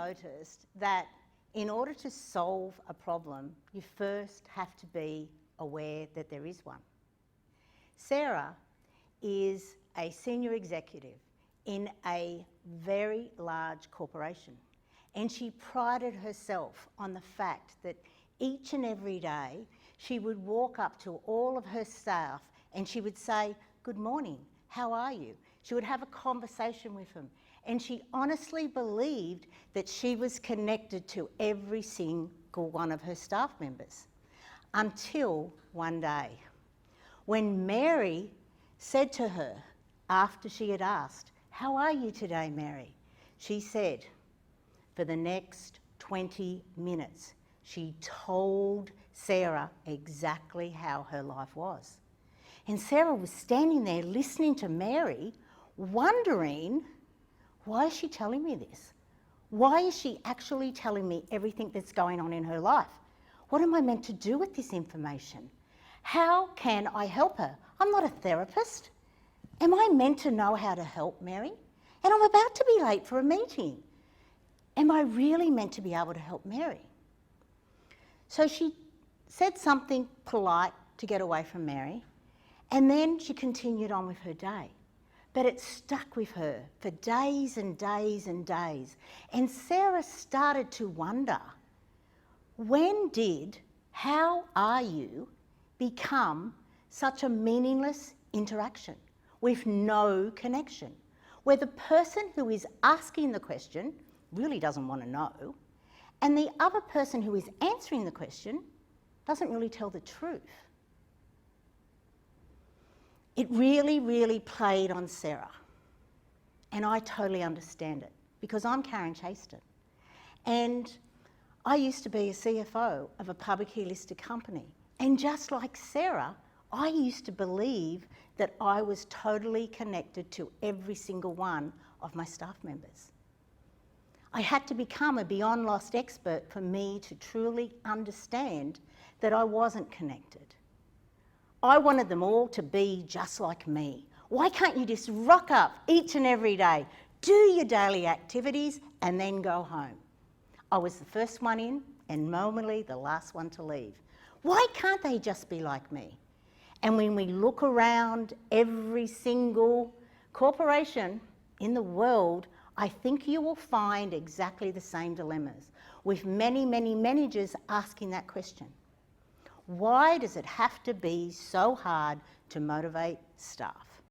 noticed that in order to solve a problem, you first have to be aware that there is one. Sarah is a senior executive in a very large corporation, and she prided herself on the fact that each and every day she would walk up to all of her staff and she would say, "Good morning, how are you?" She would have a conversation with them, and she honestly believed that she was connected to every single one of her staff members. Until one day, when Mary said to her, after she had asked, "How are you today, Mary?" She said, for the next 20 minutes, she told Sarah exactly how her life was. And Sarah was standing there listening to Mary, wondering, why is she telling me this? Why is she actually telling me everything that's going on in her life? What am I meant to do with this information? How can I help her? I'm not a therapist. Am I meant to know how to help Mary? And I'm about to be late for a meeting. Am I really meant to be able to help Mary? So she said something polite to get away from Mary, and then she continued on with her day. But it stuck with her for days and days and days. And Sarah started to wonder, when did "how are you" become such a meaningless interaction with no connection, where the person who is asking the question really doesn't want to know, and the other person who is answering the question doesn't really tell the truth? It really, really played on Sarah, and I totally understand it, because I'm Karen Chaston, and I used to be a CFO of a publicly listed company, and just like Sarah, I used to believe that I was totally connected to every single one of my staff members. I had to become a Beyond Lost expert for me to truly understand that I wasn't connected. I wanted them all to be just like me. Why can't you just rock up each and every day, do your daily activities, and then go home? I was the first one in and normally the last one to leave. Why can't they just be like me? And when we look around every single corporation in the world, I think you will find exactly the same dilemmas, with many, many managers asking that question. Why does it have to be so hard to motivate staff?